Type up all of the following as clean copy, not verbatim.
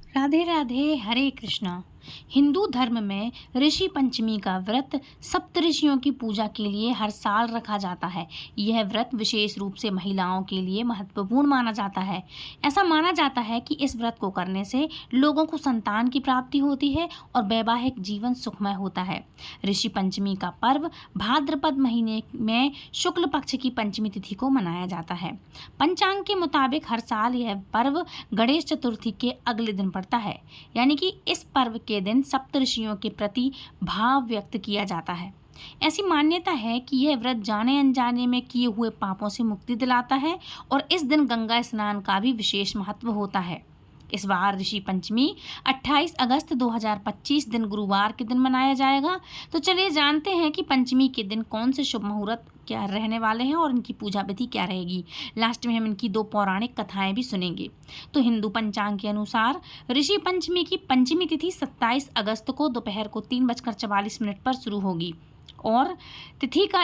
राधे राधे, हरे कृष्णा। हिंदू धर्म में ऋषि पंचमी का व्रत सप्तऋषियों की पूजा के लिए हर साल रखा जाता है। यह व्रत विशेष रूप से महिलाओं के लिए महत्वपूर्ण माना जाता है। ऐसा माना जाता है कि इस व्रत को करने से लोगों को संतान की प्राप्ति होती है और वैवाहिक जीवन सुखमय होता है। ऋषि पंचमी का पर्व भाद्रपद महीने में शुक्ल पक्ष की पंचमी तिथि को मनाया जाता है। पंचांग के मुताबिक हर साल यह पर्व गणेश चतुर्थी के अगले दिन पड़ता है, यानी कि इस पर्व के दिन सप्तऋषियों के प्रति भाव व्यक्त किया जाता है। ऐसी मान्यता है कि यह व्रत जाने अनजाने में किए हुए पापों से मुक्ति दिलाता है और इस दिन गंगा स्नान का भी विशेष महत्व होता है। इस बार ऋषि पंचमी 28 अगस्त 2025 दिन गुरुवार के दिन मनाया जाएगा। तो चलिए जानते हैं कि पंचमी के दिन कौन से शुभ मुहूर्त क्या रहने वाले हैं और इनकी पूजा विधि क्या रहेगी। लास्ट में हम इनकी 2 पौराणिक कथाएं भी सुनेंगे। तो हिंदू पंचांग के अनुसार ऋषि पंचमी की पंचमी तिथि 27 अगस्त को दोपहर को 3:44 पर शुरू होगी और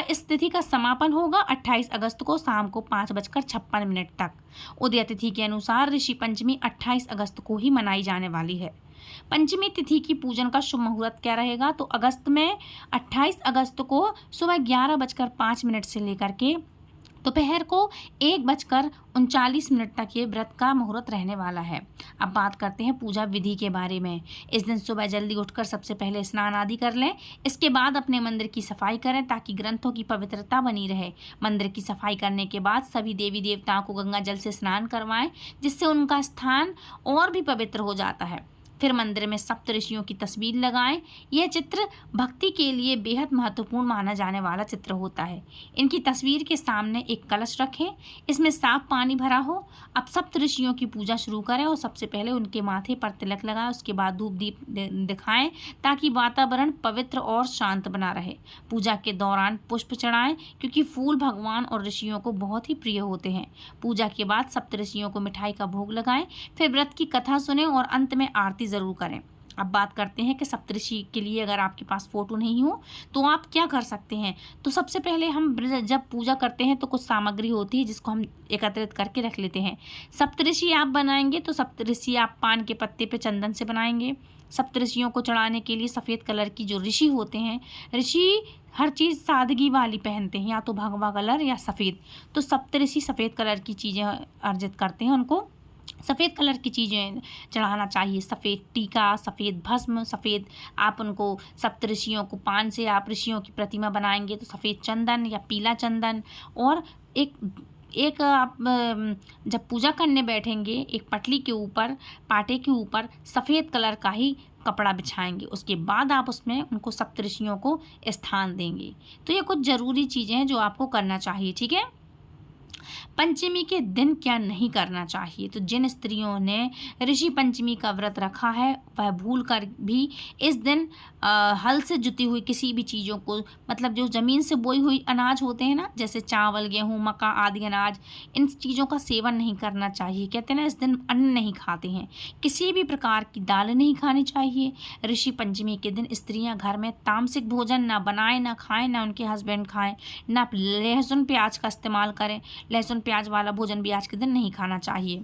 इस तिथि का समापन होगा 28 अगस्त को शाम को 5:56 तक। उदय तिथि के अनुसार ऋषि पंचमी 28 अगस्त को ही मनाई जाने वाली है। पंचमी तिथि की पूजन का शुभ मुहूर्त क्या रहेगा, तो अगस्त में 28 अगस्त को सुबह 11:05 से लेकर के दोपहर को 1:39 तक ये व्रत का मुहूर्त रहने वाला है। अब बात करते हैं पूजा विधि के बारे में। इस दिन सुबह जल्दी उठकर सबसे पहले स्नान आदि कर लें। इसके बाद अपने मंदिर की सफाई करें ताकि ग्रंथों की पवित्रता बनी रहे। मंदिर की सफाई करने के बाद सभी देवी देवताओं को गंगा जल से स्नान करवाएं, जिससे उनका स्थान और भी पवित्र हो जाता है। फिर मंदिर में सप्तऋषियों की तस्वीर लगाएं। यह चित्र भक्ति के लिए बेहद महत्वपूर्ण माना जाने वाला चित्र होता है। इनकी तस्वीर के सामने एक कलश रखें, इसमें साफ पानी भरा हो। अब सप्तऋषियों की पूजा शुरू करें और सबसे पहले उनके माथे पर तिलक लगाएं, उसके बाद धूप दीप दिखाएं ताकि वातावरण पवित्र और शांत बना रहे। पूजा के दौरान पुष्प चढ़ाएं, क्योंकि फूल भगवान और ऋषियों को बहुत ही प्रिय होते हैं। पूजा के बाद सप्तऋषियों को मिठाई का भोग लगाएं, फिर व्रत की कथा सुने और अंत में आरती जरूर करें। अब बात करते हैं कि सप्तऋषि के लिए अगर आपके पास फोटो नहीं हो तो आप क्या कर सकते हैं। तो सबसे पहले हम जब पूजा करते हैं तो कुछ सामग्री होती है जिसको हम एकत्रित करके रख लेते हैं। सप्तऋषि आप बनाएंगे तो सप्तऋषि आप पान के पत्ते पे चंदन से बनाएंगे। सप्तऋषियों को चढ़ाने के लिए सफ़ेद कलर की जो ऋषि होते हैं, ऋषि हर चीज़ सादगी वाली पहनते हैं, या तो भगवा कलर या सफ़ेद। तो सप्तऋषि सफ़ेद कलर की चीज़ें अर्जित करते हैं, उनको सफ़ेद कलर की चीज़ें चढ़ाना चाहिए। सफ़ेद टीका, सफ़ेद भस्म, सफ़ेद आप उनको सप्तऋषियों को पान से आप ऋषियों की प्रतिमा बनाएंगे तो सफ़ेद चंदन या पीला चंदन। और एक आप जब पूजा करने बैठेंगे एक पटली के ऊपर, पाटे के ऊपर सफ़ेद कलर का ही कपड़ा बिछाएंगे। उसके बाद आप उसमें उनको सप्तऋषियों को स्थान देंगे। तो ये कुछ ज़रूरी चीज़ें हैं जो आपको करना चाहिए, ठीक है। पंचमी के दिन क्या नहीं करना चाहिए, तो जिन स्त्रियों ने ऋषि पंचमी का व्रत रखा है वह भूल कर भी इस दिन हल से जुती हुई किसी भी चीज़ों को, मतलब जो ज़मीन से बोई हुई अनाज होते हैं ना, जैसे चावल, गेहूँ, मक्का आदि अनाज, इन चीज़ों का सेवन नहीं करना चाहिए। कहते हैं ना, इस दिन अन्न नहीं खाते हैं। किसी भी प्रकार की दाल नहीं खानी चाहिए। ऋषि पंचमी के दिन स्त्रियां घर में तामसिक भोजन ना बनाएं, ना खाएं, ना उनके हस्बैंड खाएं, ना लहसुन प्याज का इस्तेमाल करें। लहसुन प्याज वाला भोजन भी आज के दिन नहीं खाना चाहिए।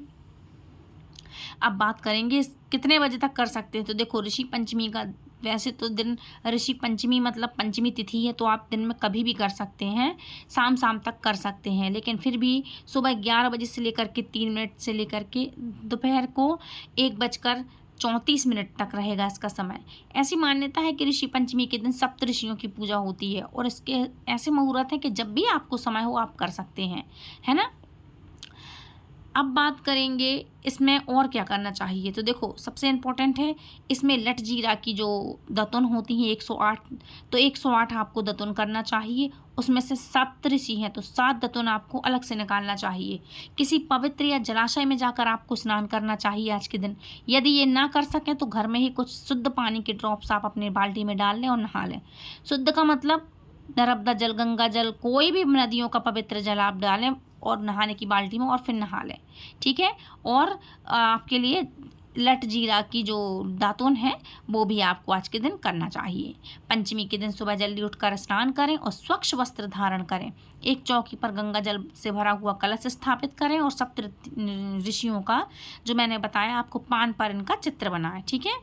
अब बात करेंगे कितने बजे तक कर सकते हैं। तो देखो, ऋषि पंचमी का वैसे तो दिन, ऋषि पंचमी मतलब पंचमी तिथि है तो आप दिन में कभी भी कर सकते हैं, शाम तक कर सकते हैं। लेकिन फिर भी सुबह 11 बजे से लेकर के 3 मिनट से लेकर के दोपहर को 1:34 तक रहेगा इसका समय। ऐसी मान्यता है कि ऋषि पंचमी के दिन सप्तऋषियों की पूजा होती है और इसके ऐसे मुहूर्त हैं कि जब भी आपको समय हो आप कर सकते हैं, है ना। अब बात करेंगे इसमें और क्या करना चाहिए। तो देखो, सबसे इम्पोर्टेंट है इसमें लट जीरा की जो दतुन होती हैं 108, तो 108 आपको दतुन करना चाहिए। उसमें से सप्तऋषि हैं तो 7 दतुन आपको अलग से निकालना चाहिए। किसी पवित्र या जलाशय में जाकर आपको स्नान करना चाहिए आज के दिन। यदि ये ना कर सकें तो घर में ही कुछ शुद्ध पानी के ड्रॉप्स आप अपने बाल्टी में डाल लें और नहा लें। शुद्ध का मतलब नर्मदा जल, गंगा जल, कोई भी नदियों का पवित्र जल आप डालें और नहाने की बाल्टी में और फिर नहा लें, ठीक है। और आपके लिए लट जीरा की जो दातुन है वो भी आपको आज के दिन करना चाहिए। पंचमी के दिन सुबह जल्दी उठकर स्नान करें और स्वच्छ वस्त्र धारण करें। एक चौकी पर गंगा जल से भरा हुआ कलश स्थापित करें और सप्त ऋषियों का, जो मैंने बताया आपको, पान पर इनका चित्र बनाएं। ठीक है,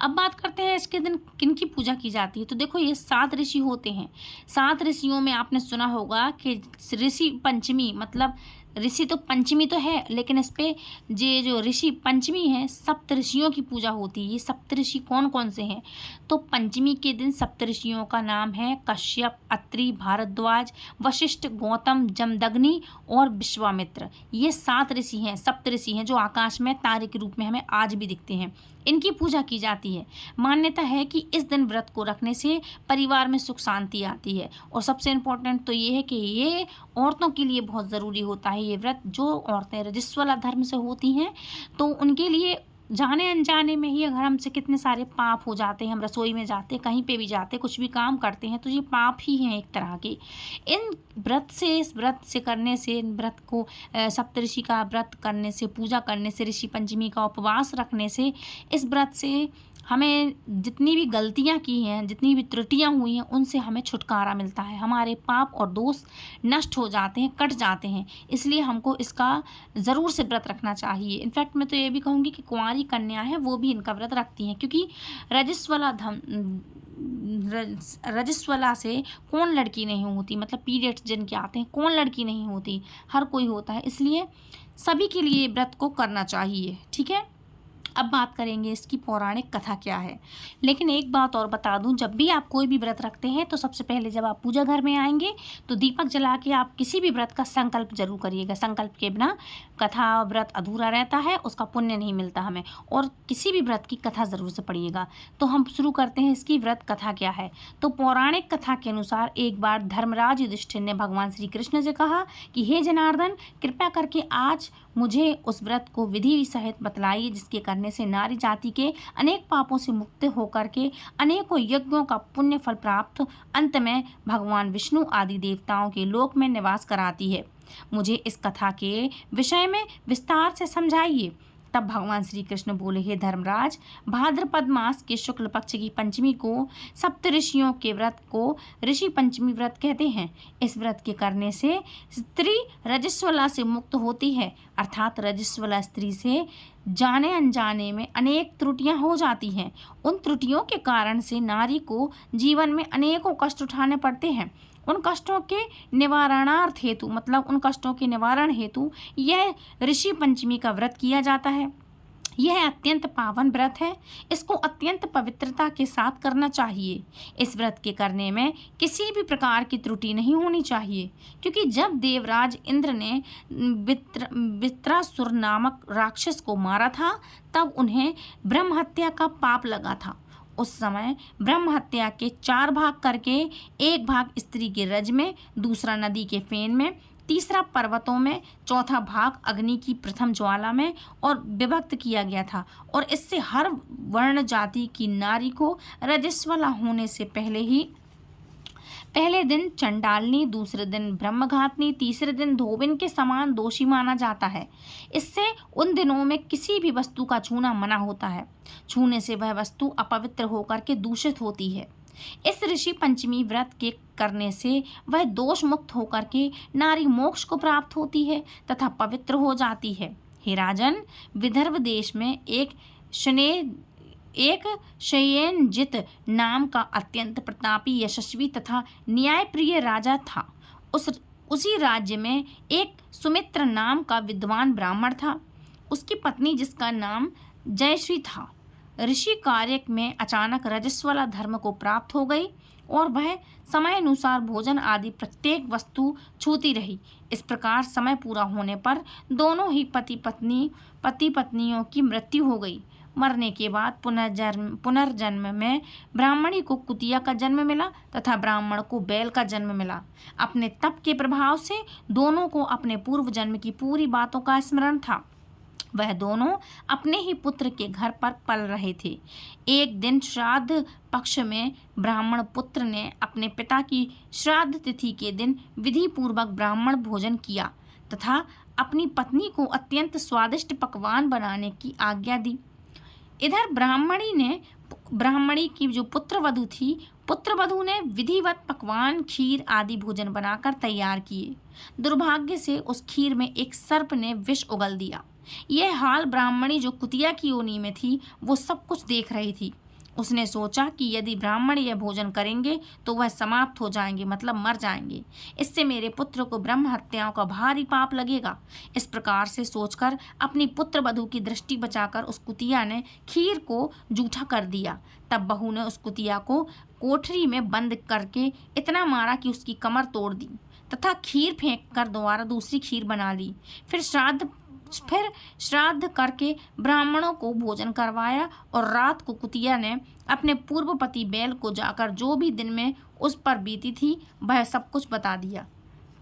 अब बात करते हैं इसके दिन किन की पूजा की जाती है। तो देखो, ये 7 ऋषि होते हैं। 7 ऋषियों में आपने सुना होगा कि ऋषि पंचमी, मतलब ऋषि तो पंचमी तो है, लेकिन इस पे ये जो ऋषि पंचमी है, सप्त ऋषियों की पूजा होती है। ये सप्त ऋषि कौन कौन से हैं? तो पंचमी के दिन सप्त ऋषियों का नाम है कश्यप, अत्रि, भारद्वाज, वशिष्ठ, गौतम, जमदग्नि और विश्वामित्र। ये 7 ऋषि हैं, सप्त ऋषि हैं, जो आकाश में तारे के रूप में हमें आज भी दिखते हैं। इनकी पूजा की जाती है। मान्यता है कि इस दिन व्रत को रखने से परिवार में सुख शांति आती है। और सबसे इम्पोर्टेंट तो ये है कि ये औरतों के लिए बहुत ज़रूरी होता है ये व्रत। जो औरतें रजस्वला धर्म से होती हैं तो उनके लिए जाने अनजाने में ही अगर हमसे कितने सारे पाप हो जाते हैं, हम रसोई में जाते, कहीं पे भी जाते, कुछ भी काम करते हैं, तो ये पाप ही हैं एक तरह के। इन व्रत से, इस व्रत से करने से, इन व्रत को सप्तऋषि का व्रत करने से, पूजा करने से, ऋषि पंचमी का उपवास रखने से, इस व्रत से हमें जितनी भी गलतियां की हैं, जितनी भी त्रुटियां हुई हैं, उनसे हमें छुटकारा मिलता है। हमारे पाप और दोष नष्ट हो जाते हैं, कट जाते हैं। इसलिए हमको इसका ज़रूर से व्रत रखना चाहिए। इनफैक्ट मैं तो ये भी कहूँगी कि कुंवारी कन्या है वो भी इनका व्रत रखती हैं, क्योंकि रजस्वला से कौन लड़की नहीं होती, मतलब पीरियड्स जिनके आते हैं, कौन लड़की नहीं होती, हर कोई होता है। इसलिए सभी के लिए व्रत को करना चाहिए। ठीक है, अब बात करेंगे इसकी पौराणिक कथा क्या है। लेकिन एक बात और बता दूं, जब भी आप कोई भी व्रत रखते हैं तो सबसे पहले जब आप पूजा घर में आएंगे तो दीपक जला के आप किसी भी व्रत का संकल्प जरूर करिएगा। संकल्प के बिना कथा व्रत अधूरा रहता है, उसका पुण्य नहीं मिलता हमें। और किसी भी व्रत की कथा ज़रूर से पढ़िएगा। तो हम शुरू करते हैं इसकी व्रत कथा क्या है। तो पौराणिक कथा के अनुसार एक बार धर्मराज युधिष्ठिर ने भगवान श्री कृष्ण से कहा कि हे जनार्दन, कृपया करके आज मुझे उस व्रत को विधि सहित बतलाइए जिसके करने से नारी जाति के अनेक पापों से मुक्त होकर के अनेकों यज्ञों का पुण्य फल प्राप्त अंत में भगवान विष्णु आदि देवताओं के लोक में निवास कराती है। मुझे इस कथा के विषय में विस्तार से समझाइए। तब भगवान श्री कृष्ण बोले, हे धर्मराज, भाद्रपद मास के शुक्ल पक्ष की पंचमी को सप्त ऋषियों के व्रत को ऋषि पंचमी व्रत कहते हैं। इस व्रत के करने से स्त्री रजस्वला से मुक्त होती है, अर्थात रजस्वला स्त्री से जाने अनजाने में अनेक त्रुटियां हो जाती हैं। उन त्रुटियों के कारण से नारी को जीवन में अनेकों कष्ट उठाने पड़ते हैं। उन कष्टों के निवारणार्थ हेतु, मतलब उन कष्टों के निवारण हेतु यह ऋषि पंचमी का व्रत किया जाता है। यह अत्यंत पावन व्रत है। इसको अत्यंत पवित्रता के साथ करना चाहिए। इस व्रत के करने में किसी भी प्रकार की त्रुटि नहीं होनी चाहिए, क्योंकि जब देवराज इंद्र ने वृत्रासुर नामक राक्षस को मारा था तब उन्हें ब्रह्म हत्या का पाप लगा था। उस समय ब्रह्म हत्या के 4 भाग करके, एक भाग स्त्री के रज में, दूसरा नदी के फेन में, तीसरा पर्वतों में, चौथा भाग अग्नि की प्रथम ज्वाला में और विभक्त किया गया था। और इससे हर वर्ण जाति की नारी को रजस्वला होने से पहले दिन चंडालनी, दूसरे दिन ब्रह्मघातनी, तीसरे दिन धोबिन के समान दोषी माना जाता है। इससे उन दिनों में किसी भी वस्तु का छूना मना होता है। छूने से वह वस्तु अपवित्र होकर के दूषित होती है। इस ऋषि पंचमी व्रत के करने से वह दोष मुक्त होकर के नारी मोक्ष को प्राप्त होती है तथा पवित्र हो जाती है। हे राजन, विदर्भ देश में एक शयनजित नाम का अत्यंत प्रतापी, यशस्वी तथा न्यायप्रिय राजा था। उसी राज्य में एक सुमित्र नाम का विद्वान ब्राह्मण था। उसकी पत्नी, जिसका नाम जयश्री था, ऋषि कार्य में अचानक रजस्वला धर्म को प्राप्त हो गई और वह समय अनुसार भोजन आदि प्रत्येक वस्तु छूती रही। इस प्रकार समय पूरा होने पर दोनों ही पति पत्नियों की मृत्यु हो गई। मरने के बाद पुनर्जन्म में ब्राह्मणी को कुतिया का जन्म मिला तथा ब्राह्मण को बैल का जन्म मिला। अपने तप के प्रभाव से दोनों को अपने पूर्व जन्म की पूरी बातों का स्मरण था। वह दोनों अपने ही पुत्र के घर पर पल रहे थे। एक दिन श्राद्ध पक्ष में ब्राह्मण पुत्र ने अपने पिता की श्राद्ध तिथि के दिन विधि पूर्वक ब्राह्मण भोजन किया तथा अपनी पत्नी को अत्यंत स्वादिष्ट पकवान बनाने की आज्ञा दी। इधर ब्राह्मणी की जो पुत्रवधू ने विधिवत पकवान, खीर आदि भोजन बनाकर तैयार किए। दुर्भाग्य से उस खीर में एक सर्प ने विष उगल दिया। यह हाल ब्राह्मणी जो कुतिया की योनि में थी वो सब कुछ देख रही थी। उसने सोचा कि यदि ब्राह्मण यह भोजन करेंगे तो वह समाप्त हो जाएंगे, मतलब मर जाएंगे। इससे मेरे पुत्र को ब्रह्म हत्याओं का भारी पाप लगेगा। इस प्रकार से सोचकर अपनी पुत्र वधू की दृष्टि बचाकर उस कुतिया ने खीर को जूठा कर दिया। तब बहू ने उस कुतिया को कोठरी में बंद करके इतना मारा कि उसकी कमर तोड़ दी तथा खीर फेंक कर दोबारा दूसरी खीर बना ली। फिर श्राद्ध करके ब्राह्मणों को भोजन करवाया और रात को कुतिया ने अपने पूर्व पति बैल को जाकर जो भी दिन में उस पर बीती थी वह सब कुछ बता दिया।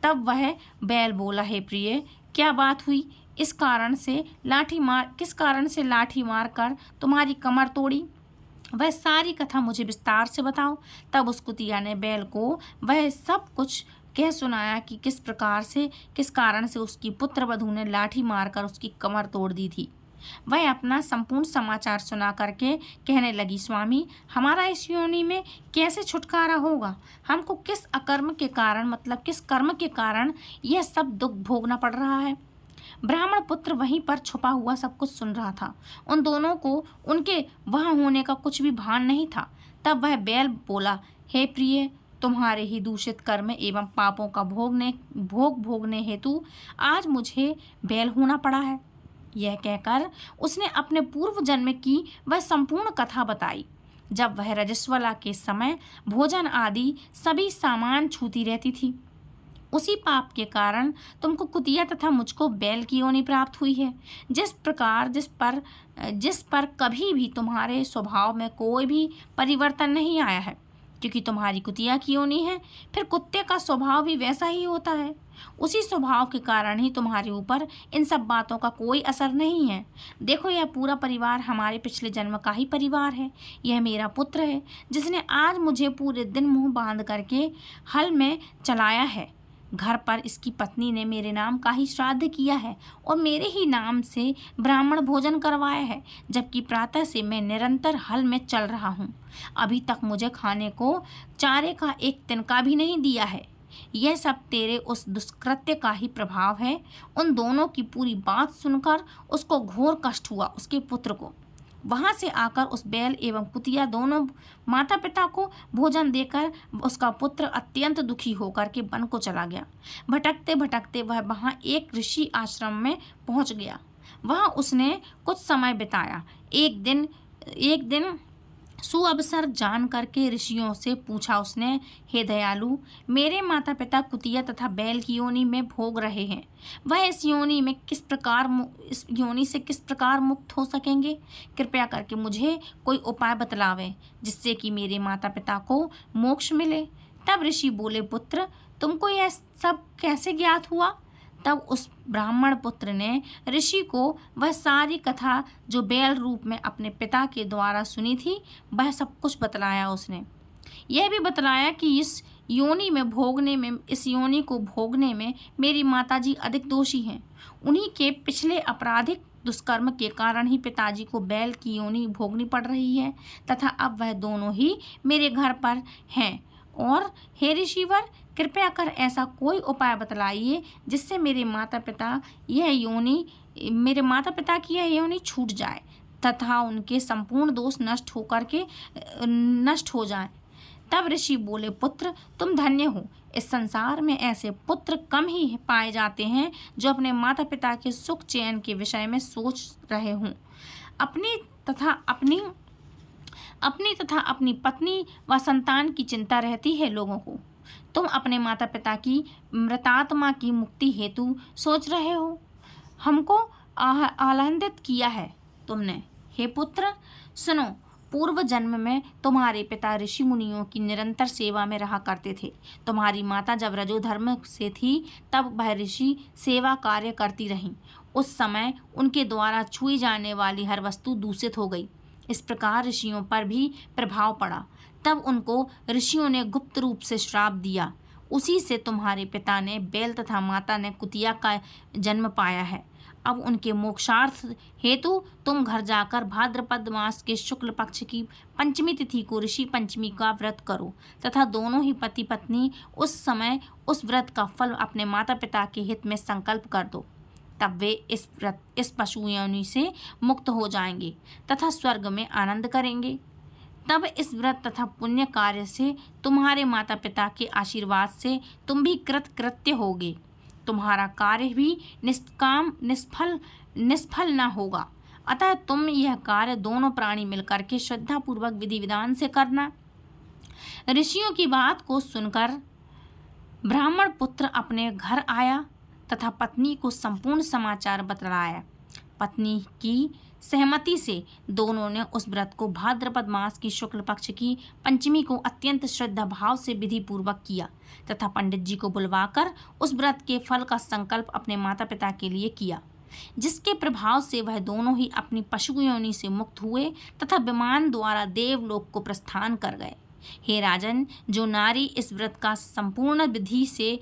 तब वह बैल बोला, हे प्रिय, क्या बात हुई? किस कारण से लाठी मार कर तुम्हारी कमर तोड़ी? वह सारी कथा मुझे विस्तार से बताओ। तब उस कुतिया ने बैल को वह सब कुछ कह सुनाया कि किस कारण से उसकी पुत्रवधू ने लाठी मारकर उसकी कमर तोड़ दी थी। वह अपना संपूर्ण समाचार सुना करके कहने लगी, स्वामी, हमारा इस योनि में कैसे छुटकारा होगा? हमको किस कर्म के कारण यह सब दुख भोगना पड़ रहा है? ब्राह्मण पुत्र वहीं पर छुपा हुआ सब कुछ सुन रहा था। उन दोनों को उनके वहां होने का कुछ भी भान नहीं था। तब वह बैल बोला, हे प्रिय, तुम्हारे ही दूषित कर्म एवं पापों का भोगने हेतु आज मुझे बैल होना पड़ा है। यह कहकर उसने अपने पूर्व जन्म की वह संपूर्ण कथा बताई। जब वह रजस्वला के समय भोजन आदि सभी सामान छूती रहती थी, उसी पाप के कारण तुमको कुतिया तथा मुझको बैल की योनि प्राप्त हुई है। जिस पर कभी भी तुम्हारे स्वभाव में कोई भी परिवर्तन नहीं आया है, क्योंकि तुम्हारी कुतिया की योनि है। फिर कुत्ते का स्वभाव भी वैसा ही होता है। उसी स्वभाव के कारण ही तुम्हारे ऊपर इन सब बातों का कोई असर नहीं है। देखो, यह पूरा परिवार हमारे पिछले जन्म का ही परिवार है। यह मेरा पुत्र है जिसने आज मुझे पूरे दिन मुंह बांध करके हल में चलाया है। घर पर इसकी पत्नी ने मेरे नाम का ही श्राद्ध किया है और मेरे ही नाम से ब्राह्मण भोजन करवाया है, जबकि प्रातः से मैं निरंतर हल में चल रहा हूँ। अभी तक मुझे खाने को चारे का एक तिनका भी नहीं दिया है। यह सब तेरे उस दुष्कृत्य का ही प्रभाव है। उन दोनों की पूरी बात सुनकर उसको घोर कष्ट हुआ। उसके पुत्र को वहाँ से आकर उस बैल एवं कुतिया दोनों माता पिता को भोजन देकर उसका पुत्र अत्यंत दुखी होकर के वन को चला गया। भटकते भटकते वह वहाँ एक ऋषि आश्रम में पहुँच गया। वहाँ उसने कुछ समय बिताया। एक दिन सुअवसर जान करके ऋषियों से पूछा उसने, हे दयालु, मेरे माता पिता कुतिया तथा बैल की योनि में भोग रहे हैं। वह इस योनि से किस प्रकार मुक्त हो सकेंगे? कृपया करके मुझे कोई उपाय बतलावें जिससे कि मेरे माता पिता को मोक्ष मिले। तब ऋषि बोले, पुत्र, तुमको यह सब कैसे ज्ञात हुआ? तब उस ब्राह्मण पुत्र ने ऋषि को वह सारी कथा जो बैल रूप में अपने पिता के द्वारा सुनी थी वह सब कुछ बतलाया। उसने यह भी बतलाया कि इस योनि को भोगने में मेरी माताजी अधिक दोषी हैं। उन्हीं के पिछले आपराधिक दुष्कर्म के कारण ही पिताजी को बैल की योनि भोगनी पड़ रही है तथा अब वह दोनों ही मेरे घर पर हैं। और हे ऋषिवर, कृपया कर ऐसा कोई उपाय बतलाइए जिससे मेरे माता पिता की यह योनि छूट जाए तथा उनके संपूर्ण दोष नष्ट हो जाए। तब ऋषि बोले, पुत्र, तुम धन्य हो। इस संसार में ऐसे पुत्र कम ही पाए जाते हैं जो अपने माता पिता के सुख चैन के विषय में सोच रहे हों। अपनी तथा अपनी पत्नी व संतान की चिंता रहती है लोगों को। तुम अपने माता पिता की मृतात्मा की मुक्ति हेतु सोच रहे हो। हमको आनंदित किया है तुमने। हे पुत्र, सुनो, पूर्व जन्म में तुम्हारे पिता ऋषि मुनियों की निरंतर सेवा में रहा करते थे। तुम्हारी माता जब रजोधर्म से थी तब वह ऋषि सेवा कार्य करती रहीं। उस समय उनके द्वारा छुई जाने वाली हर वस्तु दूषित हो गई। इस प्रकार ऋषियों पर भी प्रभाव पड़ा। तब उनको ऋषियों ने गुप्त रूप से श्राप दिया। उसी से तुम्हारे पिता ने बेल तथा माता ने कुतिया का जन्म पाया है। अब उनके मोक्षार्थ हेतु तुम घर जाकर भाद्रपद मास के शुक्ल पक्ष की पंचमी तिथि को ऋषि पंचमी का व्रत करो तथा दोनों ही पति पत्नी उस समय उस व्रत का फल अपने माता पिता के हित में संकल्प कर दो। तब वे इस पशु योनि से मुक्त हो जाएंगे तथा स्वर्ग में आनंद करेंगे। तब इस व्रत तथा पुण्य कार्य से तुम्हारे माता पिता के आशीर्वाद से तुम भी कृतकृत्य होगे। तुम्हारा कार्य भी निष्फल न होगा। अतः तुम यह कार्य दोनों प्राणी मिलकर के श्रद्धा पूर्वक विधि विधान से करना। ऋषियों की बात को सुनकर ब्राह्मण पुत्र अपने घर आया तथा पत्नी को संपूर्ण समाचार बतलाया। पत्नी की सहमति से दोनों ने उस व्रत को भाद्रपद मास की शुक्ल पक्ष की पंचमी को अत्यंत श्रद्धा भाव से विधि पूर्वक किया तथा पंडित जी को बुलवाकर उस व्रत के फल का संकल्प अपने माता पिता के लिए किया, जिसके प्रभाव से वह दोनों ही अपनी पशु योनि से मुक्त हुए तथा विमान द्वारा देवलोक को प्रस्थान कर गए। हे राजन, जो नारी इस व्रत का संपूर्ण विधि से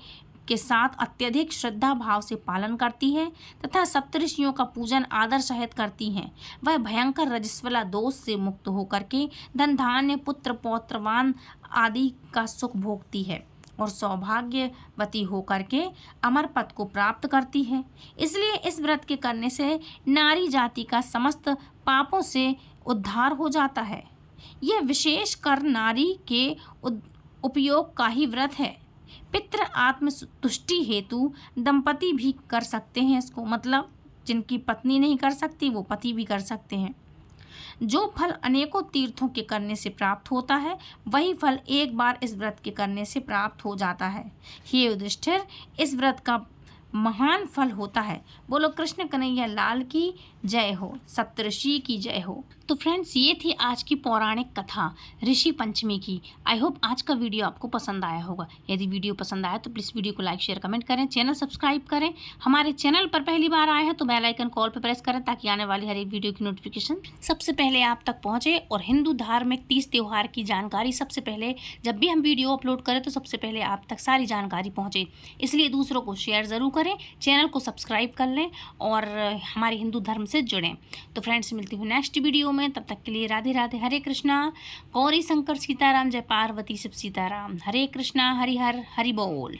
के साथ अत्यधिक श्रद्धा भाव से पालन करती है तथा सप्तऋषियों का पूजन आदर सहित करती हैं, वह भयंकर रजस्वला दोष से मुक्त होकर के धन धान्य पुत्र पौत्रवान आदि का सुख भोगती है और सौभाग्यवती होकर के अमर पद को प्राप्त करती है। इसलिए इस व्रत के करने से नारी जाति का समस्त पापों से उद्धार हो जाता है। यह विशेष कर नारी के उपयोग का ही व्रत है। पितृ आत्मतुष्टि हेतु दंपति भी कर सकते हैं इसको, मतलब जिनकी पत्नी नहीं कर सकती वो पति भी कर सकते हैं। जो फल अनेकों तीर्थों के करने से प्राप्त होता है, वही फल एक बार इस व्रत के करने से प्राप्त हो जाता है। हे युधिष्ठिर, इस व्रत का महान फल होता है। बोलो कृष्ण कन्हैया लाल की जय हो, सप्तऋषि की जय हो। तो फ्रेंड्स, ये थी आज की पौराणिक कथा ऋषि पंचमी की। आई होप आज का वीडियो आपको पसंद आया होगा। यदि वीडियो पसंद आया तो प्लीज़ वीडियो को लाइक शेयर कमेंट करें, चैनल सब्सक्राइब करें। हमारे चैनल पर पहली बार आए हैं तो बेल आइकन कॉल पर प्रेस करें ताकि आने वाली हर एक वीडियो की नोटिफिकेशन सबसे पहले आप तक पहुँचे और हिंदू धार्मिक तीज त्यौहार की जानकारी सबसे पहले, जब भी हम वीडियो अपलोड करें तो सबसे पहले आप तक सारी जानकारी पहुँचे। इसलिए दूसरों को शेयर ज़रूर करें, चैनल को सब्सक्राइब कर लें और हमारे हिंदू धर्म से जुड़ें। तो फ्रेंड्स, मिलती हूँ नेक्स्ट वीडियो में। तब तक के लिए राधे राधे, हरे कृष्णा, गौरी शंकर सीताराम, जय पार्वती शिव सीताराम, हरे कृष्णा, हरि हर, हरि बोल।